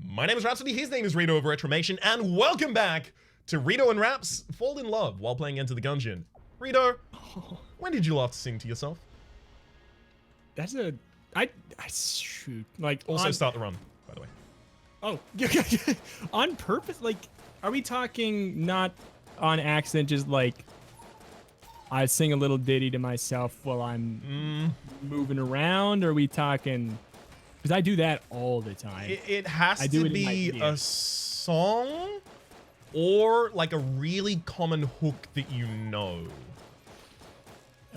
My name is Rhapsody, his name is Reto of Retromation, and welcome back to Reto and Rhaps fall in love while playing Enter the Gungeon. Reto, when did you last sing to yourself? That's a... I shoot. Like, also start the run, by the way. Oh, on purpose? Like, are we talking not on accident, just like I sing a little ditty to myself while I'm moving around? Or are we talking... Because I do that all the time. It has to be a song or like a really common hook that you know.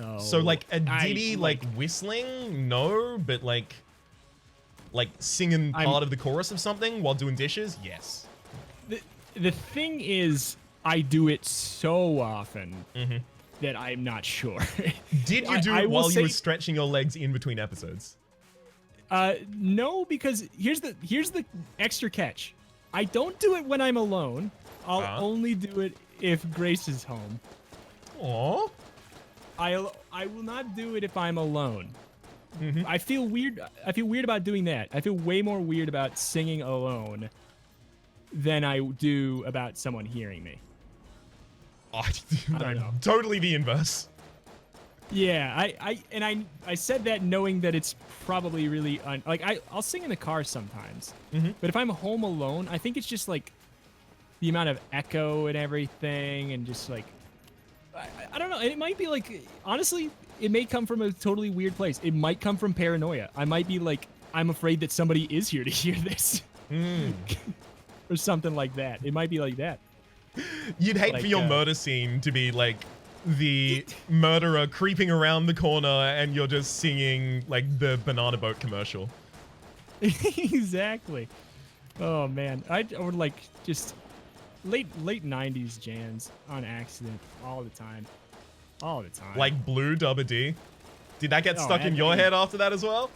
Oh, so like a ditty, like whistling, no, but like singing part of the chorus of something while doing dishes, yes. The thing is, I do it so often that I'm not sure. Did you do it while you were stretching your legs in between episodes? No, because here's the extra catch. I don't do it when I'm alone. I'll only do it if Grace is home. Aww. I will not do it if I'm alone. I feel weird. I feel weird about doing that. I feel way more weird about singing alone than I do about someone hearing me. I don't know. Totally the inverse. Yeah, I said that knowing that it's probably really I'll sing in the car sometimes, but if I'm home alone, I think it's just like the amount of echo and everything, and just like I don't know. It might be like, honestly, it may come from a totally weird place. It might come from paranoia. I might be like, I'm afraid that somebody is here to hear this, or something like that. It might be like that. You'd hate for your murder scene to be like the murderer creeping around the corner and you're just singing like the banana boat commercial. Exactly. Oh man, I would like just late 90s jams on accident all the time. Like Blue Dubba D. Did that get stuck in your head after that as well?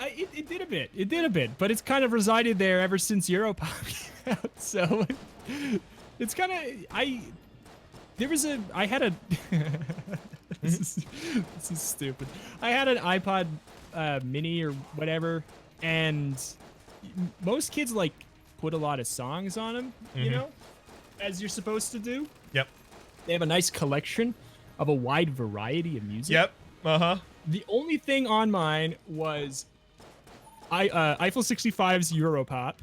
It did a bit. It did a bit, but it's kind of resided there ever since Europop came out. So it's kind of I had a this is stupid. I had an iPod mini or whatever, and most kids like put a lot of songs on them, you know, as you're supposed to do. Yep. They have a nice collection of a wide variety of music. Yep. The only thing on mine was Eiffel 65's Europop,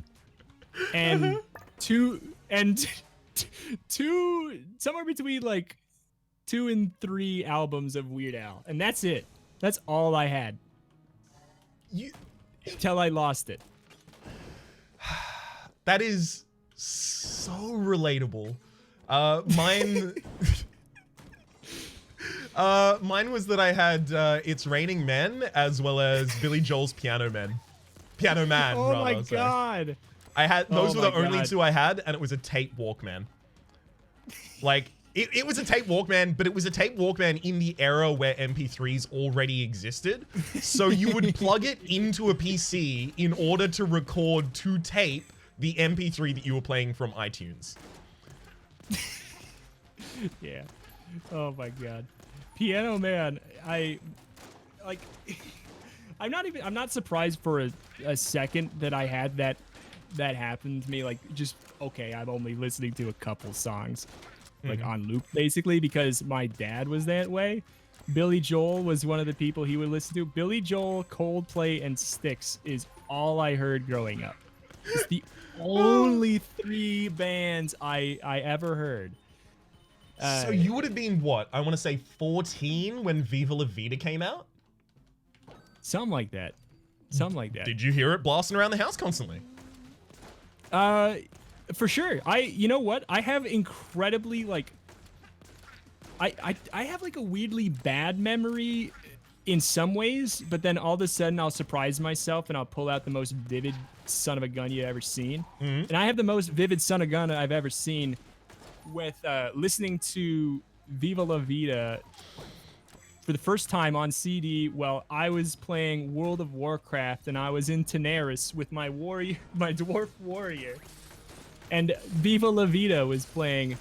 and two somewhere between like 2 and 3 albums of Weird Al, and that's it. That's all I had. Till I lost it. That is so relatable. Mine mine was that I had It's Raining Men as well as Billy Joel's Piano Man. Oh my god. I had those were the only two I had, and it was a tape Walkman. Like it was a tape Walkman, but it was a tape Walkman in the era where MP3s already existed. So you would plug it into a PC in order to record to tape the MP3 that you were playing from iTunes. Yeah. Oh my god. Piano Man, I'm not surprised for a second that I had that happened to me. Like, just, okay, I'm only listening to a couple songs, like on loop, basically, because my dad was that way. Billy Joel was one of the people he would listen to. Billy Joel, Coldplay, and Styx is all I heard growing up. It's the only 3 bands I ever heard. So you would have been, what? I want to say 14 when Viva La Vida came out? Something like that. Something like that. Did you hear it blasting around the house constantly? For sure. You know what? I have incredibly, like, I have like a weirdly bad memory in some ways, but then all of a sudden I'll surprise myself and I'll pull out the most vivid son of a gun you've ever seen. And I have the most vivid son of a gun I've ever seen with listening to Viva La Vida for the first time on CD while I was playing World of Warcraft, and I was in Tenaris with my dwarf warrior, and Viva La Vida was playing,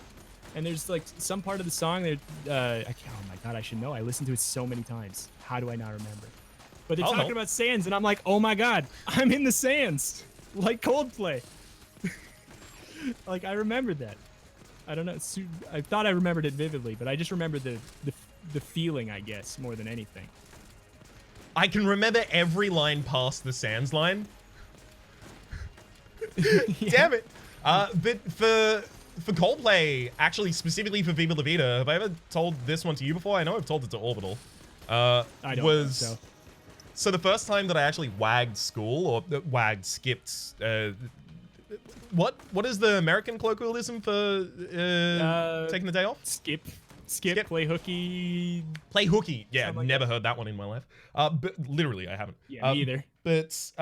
and there's like some part of the song that oh my god, I should know. I listened to it so many times. How do I not remember? But they're talking about sands, and I'm like, oh my god, I'm in the sands. like Coldplay. Like, I remembered that. I don't know. I thought I remembered it vividly, but I just remember the feeling, I guess, more than anything. I can remember every line past the Sans line. Yeah. Damn it. But for Coldplay, actually specifically for Viva La Vida, have I ever told this one to you before? I know I've told it to Orbital. I don't think so. So the first time that I actually skipped, what is the American colloquialism for taking the day off? Skip, play hooky. Play hooky. Yeah, Like never heard that one in my life. But literally, I haven't. Yeah, me either. But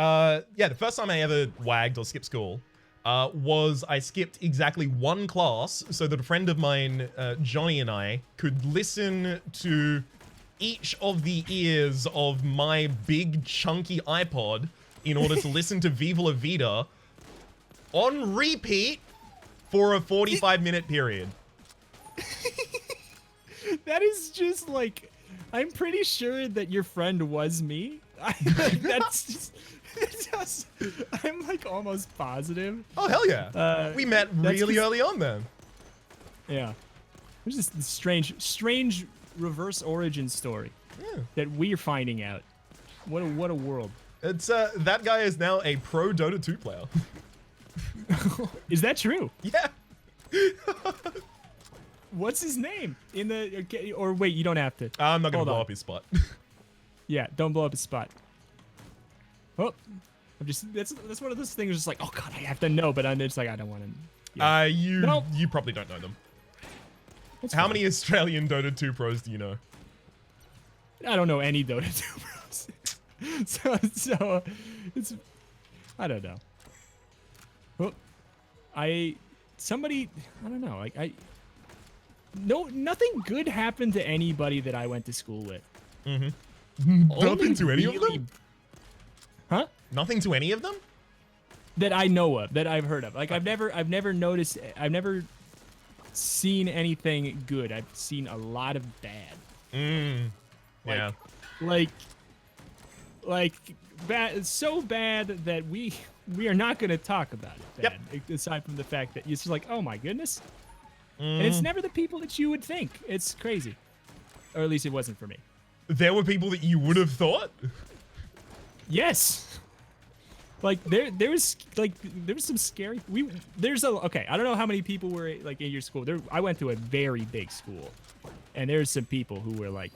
yeah, the first time I ever wagged or skipped school was I skipped exactly one class so that a friend of mine, Johnny, and I could listen to each of the ears of my big chunky iPod in order to listen to Viva La Vida on repeat for a 45-minute period. That is just like, I'm pretty sure that your friend was me. That's just, I'm like almost positive. Oh, hell yeah. We met really early on then. Yeah. There's this strange reverse origin story that we're finding out. What a world. It's that guy is now a pro Dota 2 player. Is that true? Yeah. What's his name? In the or wait, you don't have to. I'm not gonna blow up his spot. Yeah, don't blow up his spot. Oh, I'm just that's one of those things. Just like, oh god, I have to know, but I'm just like, I don't want to. Yeah. You probably don't know them. How many Australian Dota 2 pros do you know? I don't know any Dota 2 pros. so it's, I don't know. Oh, I don't know. Like nothing good happened to anybody that I went to school with. Mm-hmm. Nothing to any of them? Huh? Nothing to any of them? That I know of, that I've heard of. Like I've never noticed, I've never seen anything good. I've seen a lot of bad. Yeah. Like bad, so bad that we are not going to talk about it. Bad, aside from the fact that it's just like, oh my goodness. And it's never the people that you would think. It's crazy. Or at least it wasn't for me. There were people that you would have thought? Yes. Like there was some scary. Okay, I don't know how many people were like in your school. I went to a very big school, and there's some people who were like,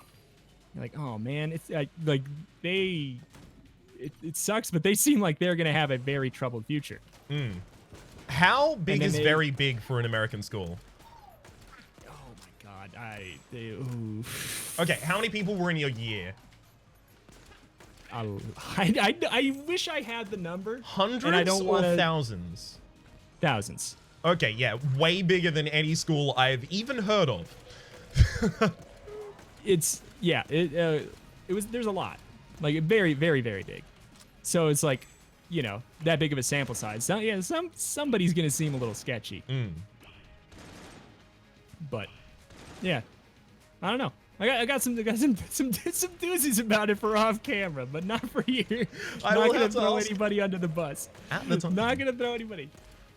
oh man, it's like it sucks, but they seem like they're gonna have a very troubled future. How big is very big for an American school? Oh my god, Okay, how many people were in your year? I wish I had the number. Hundreds or thousands? Thousands. Okay, yeah, way bigger than any school I've even heard of. There's a lot, like very, very, very big. So it's like, you know, that big of a sample size. So yeah, somebody's gonna seem a little sketchy. But yeah, I don't know. I got some doozies about it for off camera, but not for you. I'm not gonna throw anybody under the bus. Not gonna throw anybody.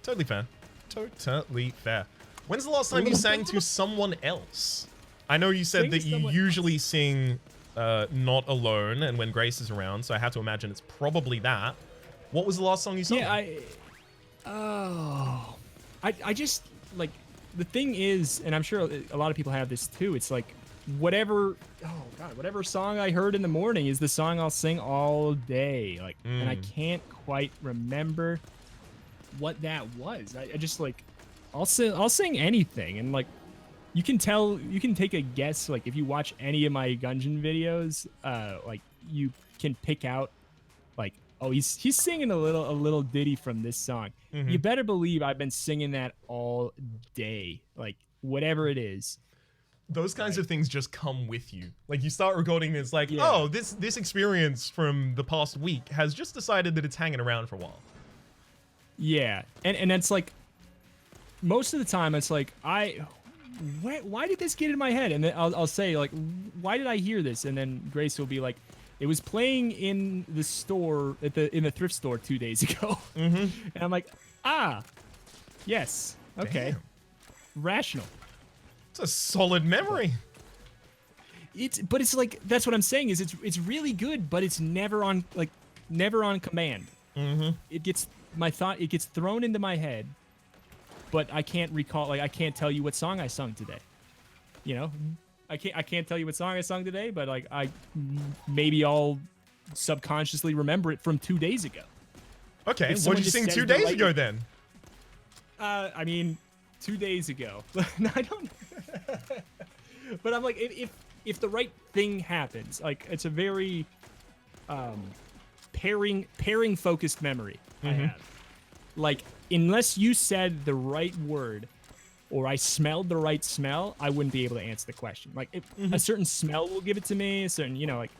Totally fair. Totally fair. When's the last time you sang to someone else? I know you said that you usually sing Not Alone and when Grace is around, so I have to imagine it's probably that. What was the last song you sang? Yeah, I just, like, the thing is, and I'm sure a lot of people have this too, it's like, whatever song I heard in the morning is the song I'll sing all day. Like, and I can't quite remember what that was. I just like, I'll sing anything, and like, you can take a guess. Like, if you watch any of my Gungeon videos, like you can pick out, like, oh, he's singing a little ditty from this song. You better believe I've been singing that all day, like whatever it is. Those kinds of things just come with you. Like, you start recording, it's like, oh, this experience from the past week has just decided that it's hanging around for a while. Yeah, and it's like, most of the time, it's like, why did this get in my head? And then I'll say, like, why did I hear this? And then Grace will be like, It was playing in the store in the thrift store 2 days ago. Mm-hmm. And I'm like, yes, okay, Damn. rational. It's a solid memory. But it's like, that's what I'm saying is it's really good, but it's never on command. Mm-hmm. It gets thrown into my head, but I can't recall. Like, I can't tell you what song I sung today. You know, I can't tell you what song I sung today, but like maybe I'll subconsciously remember it from 2 days ago. Okay, what did you sing 2 days ago then? I mean, 2 days ago. No, I don't. But I'm like, if the right thing happens, like, it's a very pairing focused memory I have. Like, unless you said the right word or I smelled the right smell, I wouldn't be able to answer the question. Like, a certain smell will give it to me, a certain, like,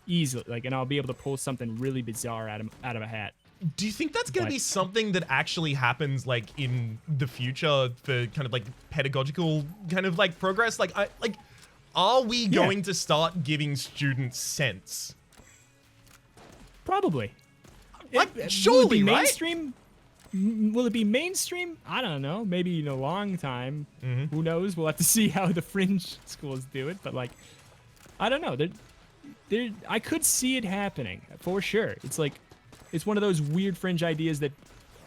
easily, like, and I'll be able to pull something really bizarre out of a hat. Do you think that's going to be something that actually happens, like, in the future for kind of, like, pedagogical kind of, like, progress? Like, are we going to start giving students sense? Probably. Like, surely, right? Mainstream? Will it be mainstream? I don't know. Maybe in a long time. Who knows? We'll have to see how the fringe schools do it. But, like, I don't know. I could see it happening for sure. It's like, it's one of those weird fringe ideas that,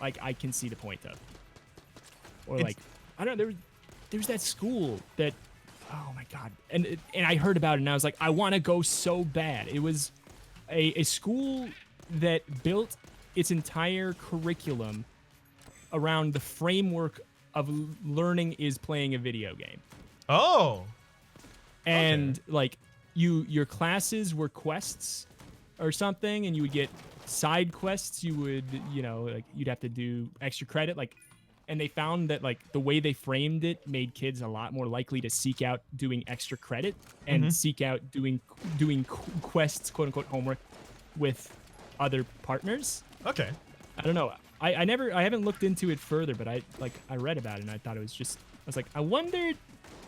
like, I can see the point of. Or, like, I don't know. There's that school that, oh my god, and I heard about it and I was like, I want to go so bad. It was a school that built its entire curriculum around the framework of learning is playing a video game. Oh. And like your classes were quests or something, and you would get side quests. You would, like, you'd have to do extra credit, like, and they found that, like, the way they framed it made kids a lot more likely to seek out doing extra credit and seek out doing quests, quote unquote, homework with other partners. Okay. I don't know. I haven't looked into it further, but I read about it and I thought it was just, I was like, I wondered.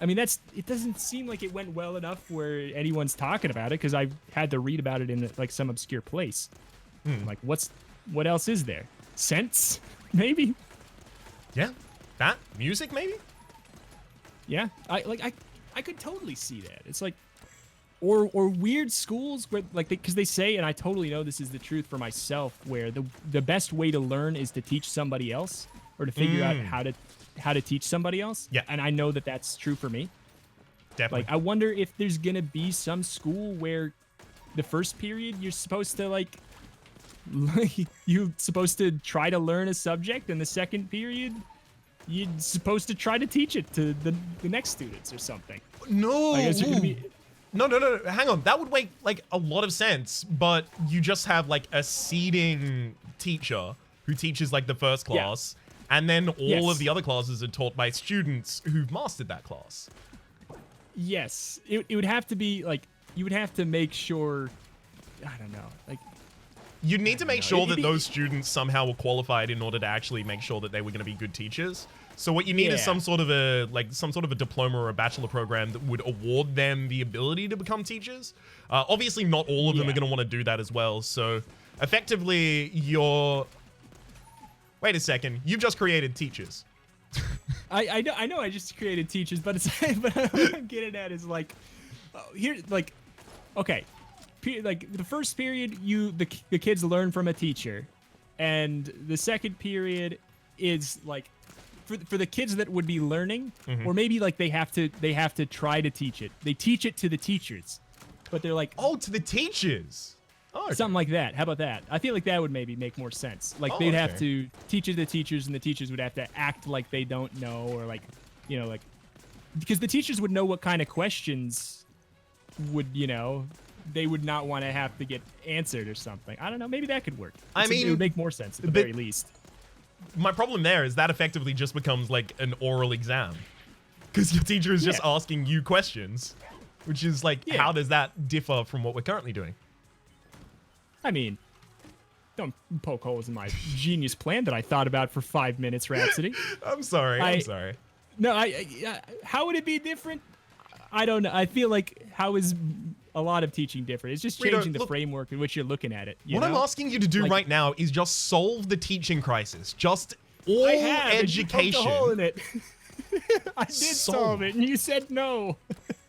I mean, it doesn't seem like it went well enough where anyone's talking about it, because I've had to read about it in, like, some obscure place. Like, what else is there? Sense? Maybe? Yeah. That? Music, maybe? Yeah. I could totally see that. It's like, or weird schools where, like, because they say, and I totally know this is the truth for myself, where the best way to learn is to teach somebody else, or to figure out how to teach somebody else. Yeah. And I know that that's true for me. Definitely. Like, I wonder if there's gonna be some school where the first period you're supposed to, like, you're supposed to try to learn a subject, and the second period you're supposed to try to teach it to the next students or something. No. I guess you're gonna be. No. Hang on. That would make, like, a lot of sense, but you just have, like, a seeding teacher who teaches, like, the first class, and then all of the other classes are taught by students who've mastered that class. Yes. It would have to be, like, you would have to make sure, I don't know, like, you need to make sure that those students somehow were qualified in order to actually make sure that they were going to be good teachers. So what you need is some sort of a diploma or a bachelor program that would award them the ability to become teachers. Obviously, not all of them are going to want to do that as well. So effectively, wait a second. You've just created teachers. I know. I just created teachers, but but what I'm getting at is, like, here, like, okay. Like, the first period, the kids learn from a teacher, and the second period is, like, for the kids that would be learning, or maybe, like, they have to try to teach it. They teach it to the teachers, but they're like, to the teachers. Oh, okay. Something like that. How about that? I feel like that would maybe make more sense. Like, they'd have to teach it to the teachers, and the teachers would have to act like they don't know, or, like, like, because the teachers would know what kind of questions would, they would not want to have to get answered or something. I don't know. Maybe that could work. I mean, it would make more sense at the very least. My problem there is that effectively just becomes, like, an oral exam, because your teacher is just asking you questions, which is, like, how does that differ from what we're currently doing? I mean, don't poke holes in my genius plan that I thought about for 5 minutes, Rhapsody. I'm sorry. No, how would it be different? I don't know. I feel like a lot of teaching different. It's just Reto, changing the look, framework in which you're looking at it. What I'm asking you to do Like- right now is just solve the teaching crisis. Just all I have, and you poked a education. hole in it. I did solve it, and you said no.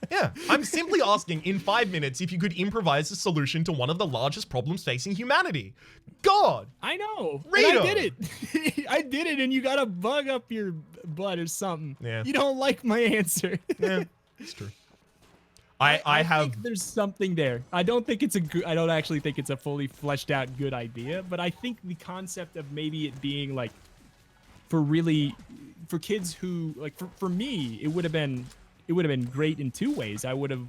Yeah, I'm simply asking in 5 minutes if you could improvise a solution to one of the largest problems facing humanity. God! I know. Reto. And I did it. I did it, and you got a bug up your butt or something. Yeah. You don't like my answer. Yeah, it's true. I have... think there's something there. I don't think it's a good. I don't actually think it's a fully fleshed out good idea, but I think the concept of maybe it being like for kids who like for me it would have been great in two ways. I would have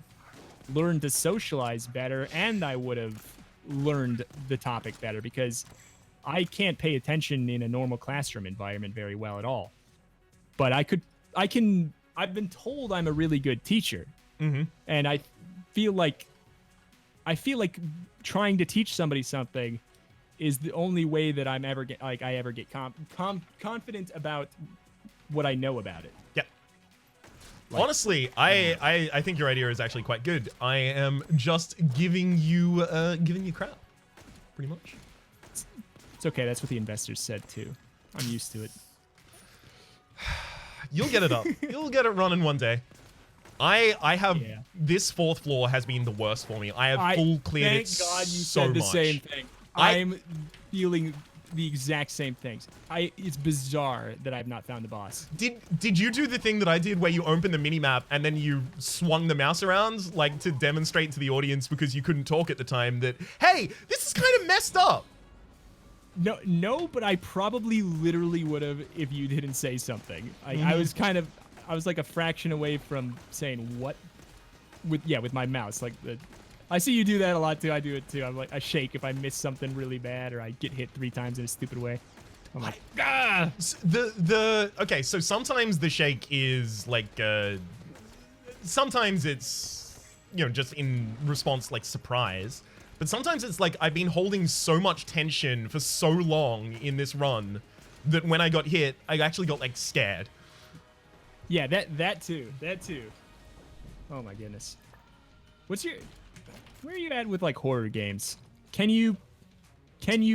learned to socialize better, and I would have learned the topic better, because I can't pay attention in a normal classroom environment very well at all. But I've been told I'm a really good teacher. Mm-hmm. And I feel like trying to teach somebody something is the only way that I ever get confident about what I know about it. Yeah. Like, honestly, I think your idea is actually quite good. I am just giving you crap, pretty much. It's okay. That's what the investors said too. I'm used to it. You'll get it up. You'll get it running one day. I have this 4th floor has been the worst for me. I have full cleared it so much. Thank God you said the same thing. I'm feeling the exact same things. It's bizarre that I've not found the boss. Did you do the thing that I did where you opened the minimap and then you swung the mouse around, like to demonstrate to the audience because you couldn't talk at the time that, hey, this is kind of messed up? No, but I probably literally would have if you didn't say something. I was like a fraction away from saying what with my mouse. Like I see you do that a lot too. I do it too. I'm like, I shake if I miss something really bad or I get hit 3 times in a stupid way. I'm like, ah! Okay, so sometimes the shake is like, sometimes it's, just in response, like surprise. But sometimes it's like I've been holding so much tension for so long in this run that when I got hit, I actually got like scared. Yeah, that too. Oh my goodness. Where are you at with like horror games? Can you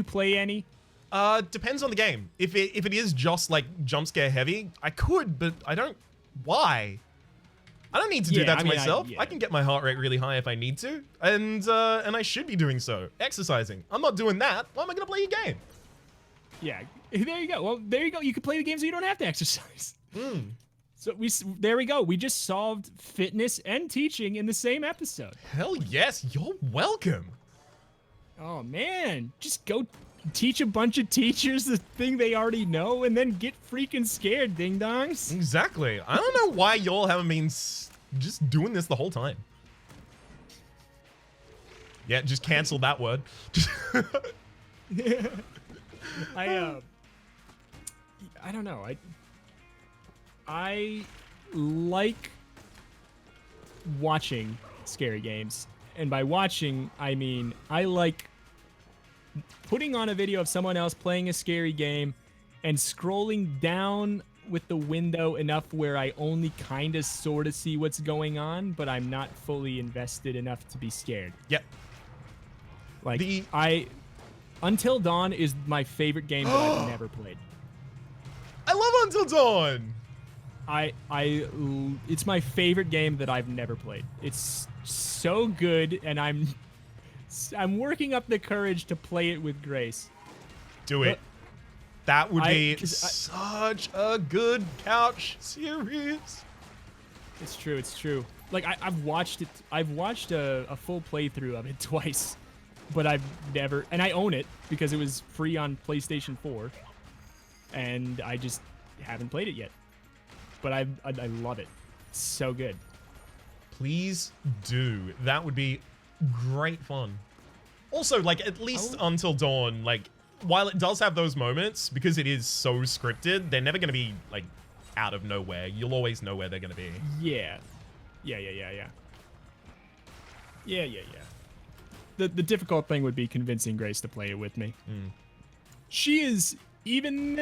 play any? Depends on the game. If it is just like jump scare heavy, I could, but I don't. Why? I don't need to do that to myself. I can get my heart rate really high if I need to, and I should be doing so. Exercising. I'm not doing that. Why am I gonna play a game? Yeah, there you go. Well, there you go. You can play the game so you don't have to exercise. So there we go. We just solved fitness and teaching in the same episode. Hell yes, you're welcome. Oh man, just go teach a bunch of teachers the thing they already know and then get freaking scared, ding dongs. Exactly. I don't know why y'all haven't been just doing this the whole time. Yeah, just cancel that word. I don't know. I like watching scary games. And by watching, I mean I like putting on a video of someone else playing a scary game and scrolling down with the window enough where I only kind of sort of see what's going on, but I'm not fully invested enough to be scared. Yep. Like, Until Dawn is my favorite game that I've never played. I love Until Dawn! It's my favorite game that I've never played. It's so good, and I'm working up the courage to play it with Grace. Do it. That would be such a good couch series. It's true. It's true. Like I've watched it. I've watched a full playthrough of it twice, but I've never. And I own it because it was free on PlayStation 4, and I just haven't played it yet. But I love it. It's so good. Please do. That would be great fun. Also, like, at least Until Dawn, like, while it does have those moments, because it is so scripted, they're never going to be, like, out of nowhere. You'll always know where they're going to be. Yeah. The difficult thing would be convincing Grace to play it with me. She is even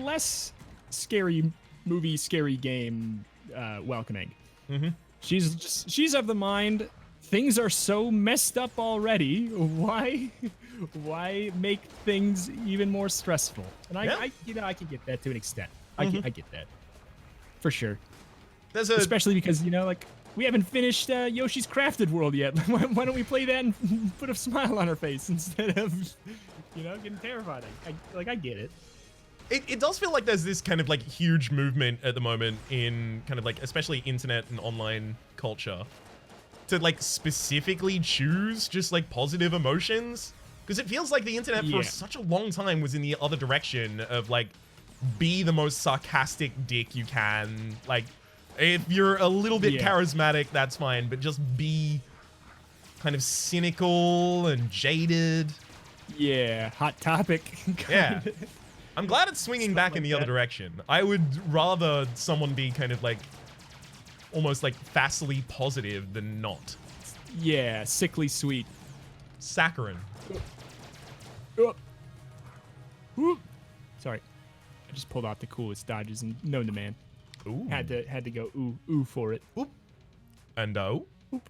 less scary movie, scary game welcoming. She's of the mind, things are so messed up already. Why make things even more stressful? And I can get that to an extent. I get that for sure. Especially because like we haven't finished Yoshi's Crafted World yet. Why don't we play that and put a smile on our face instead of getting terrified? I get it. It does feel like there's this kind of like huge movement at the moment in kind of like especially internet and online culture to like specifically choose just like positive emotions, because it feels like the internet for such a long time was in the other direction of like be the most sarcastic dick you can. Like if you're a little bit charismatic, that's fine, but just be kind of cynical and jaded. Yeah, hot topic. Yeah. I'm glad it's swinging back in the other direction. I would rather someone be kind of like almost like facilely positive than not. Yeah, sickly sweet. Saccharin. Sorry. I just pulled off the coolest dodges and known the man. Ooh. Had to go ooh for it. Oop. And oh. Oop.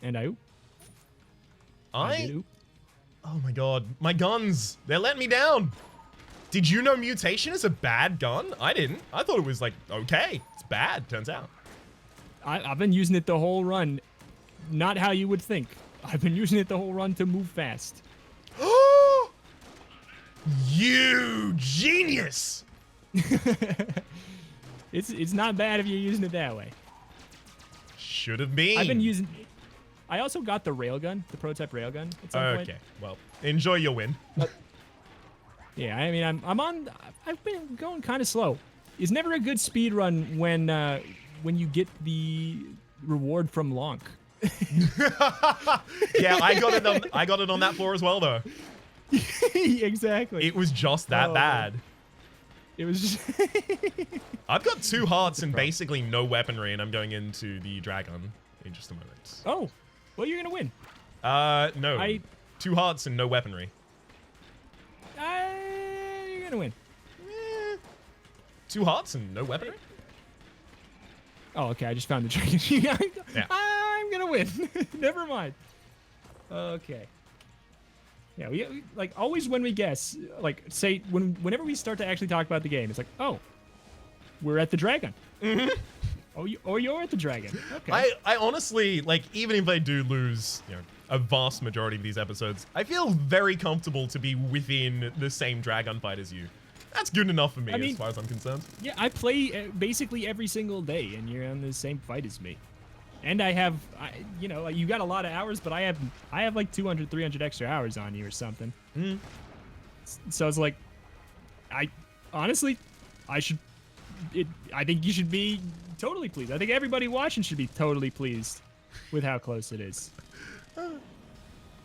And I oop. I did oop. Oh my god. My guns. They're letting me down. Did you know mutation is a bad gun? I didn't. I thought it was like, okay. It's bad, turns out. I've been using it the whole run. Not how you would think. I've been using it the whole run to move fast. You genius! It's not bad if you're using it that way. Should have been. I've been using... I also got the railgun, the prototype railgun at some point. Okay, well, enjoy your win. Yeah, I mean, I've been going kind of slow. It's never a good speed run when you get the reward from Lonk. Yeah, I got it on that floor as well, though. Exactly. It was just that bad. It was just... I've got 2 hearts and basically no weaponry, and I'm going into the dragon in just a moment. Oh, well, you're gonna win. No. 2 hearts and no weaponry. You're gonna win. 2 hearts and no weaponry? Oh, okay. I just found the dragon. Yeah. I'm gonna win. Never mind. Okay. Yeah, we like always when we guess, like say whenever we start to actually talk about the game, it's like, oh, we're at the dragon. Mm-hmm. Oh, you're at the dragon. Okay. I honestly, like, even if I do lose, a vast majority of these episodes, I feel very comfortable to be within the same dragon fight as you. That's good enough for me, as far as I'm concerned. Yeah, I play basically every single day, and you're on the same fight as me. And I have, you got a lot of hours, but I have like 200, 300 extra hours on you or something. Mm. So it's like, I think you should be totally pleased. I think everybody watching should be totally pleased with how close it is.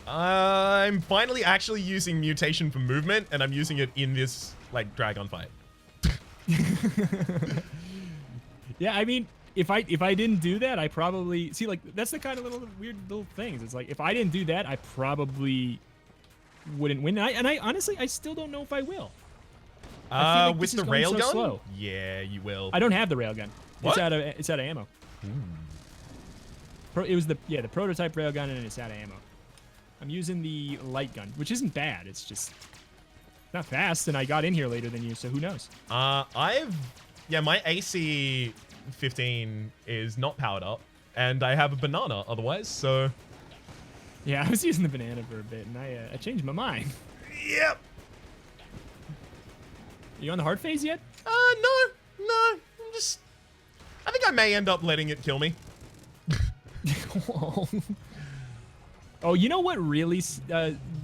I'm finally actually using mutation for movement, and I'm using it in this, like, dragon fight. Yeah, I mean, if I didn't do that, I probably... See, like, that's the kind of weird little things. It's like, if I didn't do that, I probably wouldn't win. And I honestly, I still don't know if I will. I feel like with the railgun? So slow. Yeah, you will. I don't have the railgun. What? It's out of ammo. It was the prototype railgun, and it's out of ammo. I'm using the light gun, which isn't bad. It's just not fast, and I got in here later than you, so who knows? My AC 15 is not powered up, and I have a banana otherwise, so... Yeah, I was using the banana for a bit, and I changed my mind. Yep. You on the hard phase yet? No. I think I may end up letting it kill me. Oh, you know what really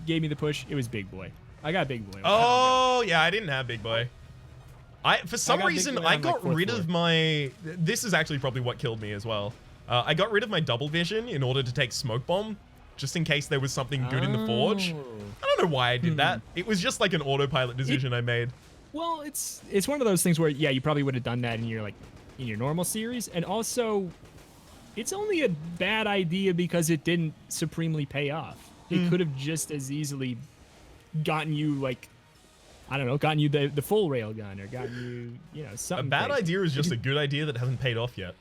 gave me the push? It was Big Boy. I got Big Boy. Oh, yeah, I didn't have Big Boy. For some reason, I got rid of my... This is actually probably what killed me as well. I got rid of my double vision in order to take Smoke Bomb, just in case there was something good in the forge. I don't know why I did that. It was just like an autopilot decision I made. Well, it's one of those things where, yeah, you probably would have done that in your normal series, and also... It's only a bad idea because it didn't supremely pay off. It could have just as easily gotten you, like, I don't know, gotten you the full railgun or gotten you, something. A bad crazy. idea is just a good idea that hasn't paid off yet.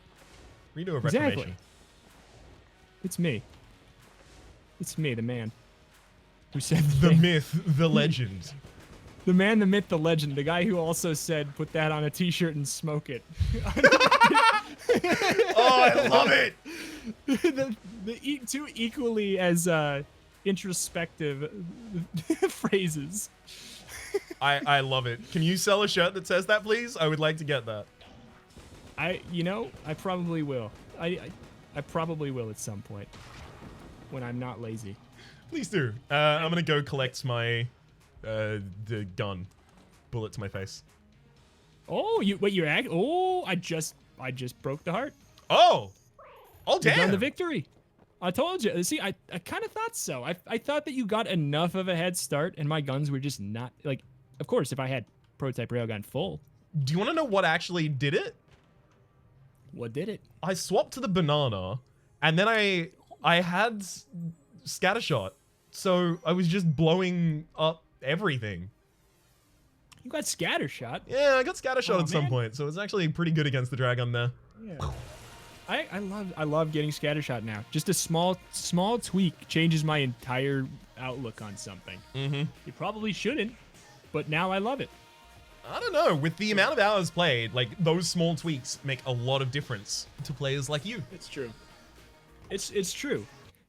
Redo a Retromation. Exactly. It's me. It's me, the man. Who said The myth, the legend. The man, the myth, the legend. The guy who also said, put that on a t-shirt and smoke it. Oh, I love it. Two equally as introspective phrases. I love it. Can you sell a shirt that says that, please? I would like to get that. I probably will. I probably will at some point when I'm not lazy. Please do. I'm gonna go collect my the gun. Bullet to my face. Oh, I just broke the heart. Oh damn. You won the victory. I told you. See, I kind of thought so. I thought that you got enough of a head start, and my guns were just not like. Of course, if I had prototype railgun full. Do you want to know what actually did it? What did it? I swapped to the banana, and then I had scattershot, so I was just blowing up everything. You got scattershot? Yeah, I got scattershot at some point, so it's actually pretty good against the Dragun there. Yeah. I love getting scattershot now. Just a small tweak changes my entire outlook on something. Mm-hmm. You probably shouldn't, but now I love it. I don't know. With the amount of hours played, like those small tweaks make a lot of difference to players like you. It's true. It's true.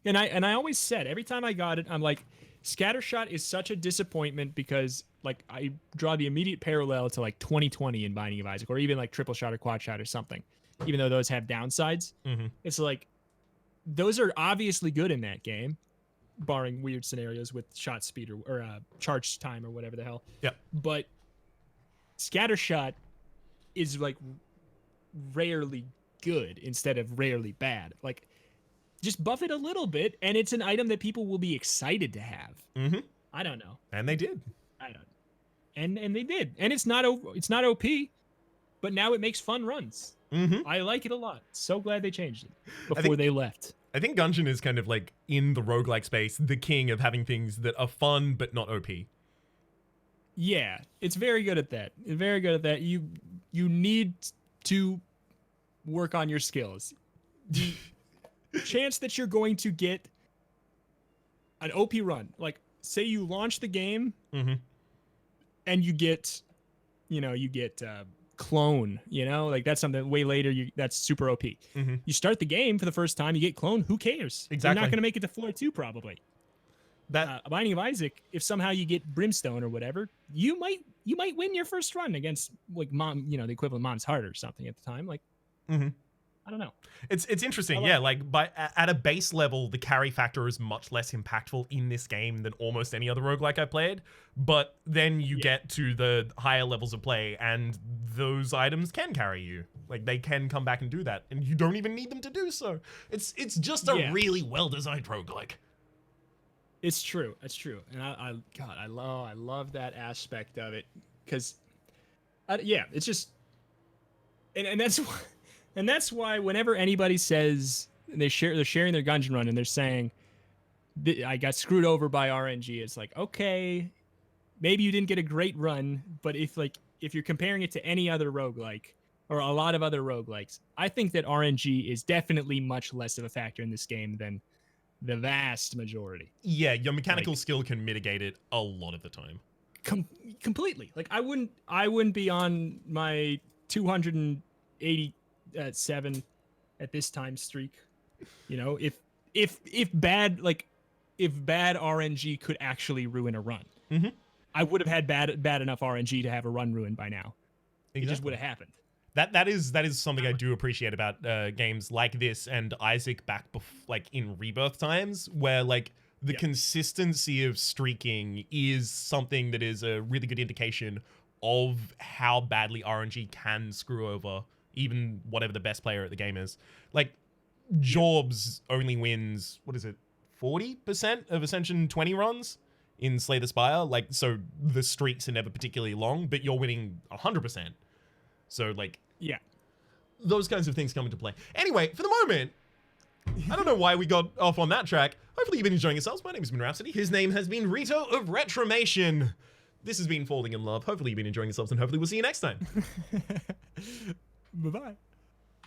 And I always said every time I got it, I'm like, scattershot is such a disappointment because like I draw the immediate parallel to like 2020 in Binding of Isaac, or even like triple shot or quad shot or something. Even though those have downsides, It's like those are obviously good in that game, barring weird scenarios with shot speed or charge time or whatever the hell. Yeah. But scattershot is like rarely good instead of rarely bad. Like just buff it a little bit, and it's an item that people will be excited to have. I don't know. And they did. I don't. And they did. And it's not OP, but now it makes fun runs. I like it a lot. So glad they changed it before they left. I think Gungeon is kind of like in the roguelike space, the king of having things that are fun but not OP. Yeah, it's very good at that. Very good at that. You need to work on your skills. The chance that you're going to get an OP run, like say you launch the game and you get clone, like that's something way later that's super OP. You start the game for the first time, you get clone, who cares? Exactly. You're not going to make it to floor 2 probably. That Binding of Isaac, if somehow you get Brimstone or whatever, you might win your first run against like the equivalent Mom's Heart or something at the time. Like I don't know. It's interesting, yeah. Like at a base level, the carry factor is much less impactful in this game than almost any other roguelike I played. But then you get to the higher levels of play, and those items can carry you. Like they can come back and do that, and you don't even need them to do so. It's just a really well designed roguelike. It's true. It's true, and I love that aspect of it because, it's just, and that's why. And that's why whenever anybody says they're sharing their Gungeon run and they're saying, I got screwed over by RNG, it's like, okay, maybe you didn't get a great run, but if you're comparing it to any other roguelike or a lot of other roguelikes, I think that RNG is definitely much less of a factor in this game than the vast majority. Yeah, your mechanical skill can mitigate it a lot of the time. Completely. Like I wouldn't be on my 287 at this time streak, if bad RNG could actually ruin a run. I would have had bad enough RNG to have a run ruined by now. Exactly. It just would have happened. That is something I do appreciate about games like this and Isaac back in Rebirth times, where the consistency of streaking is something that is a really good indication of how badly RNG can screw over even whatever the best player at the game is. Like, Jorbs only wins, 40% of Ascension 20 runs in Slay the Spire? So the streaks are never particularly long, but you're winning 100%. So, those kinds of things come into play. Anyway, for the moment, I don't know why we got off on that track. Hopefully you've been enjoying yourselves. My name has been Rhapsody. His name has been Reto of Retromation. This has been Falling in Love. Hopefully you've been enjoying yourselves, and hopefully we'll see you next time. Bye-bye.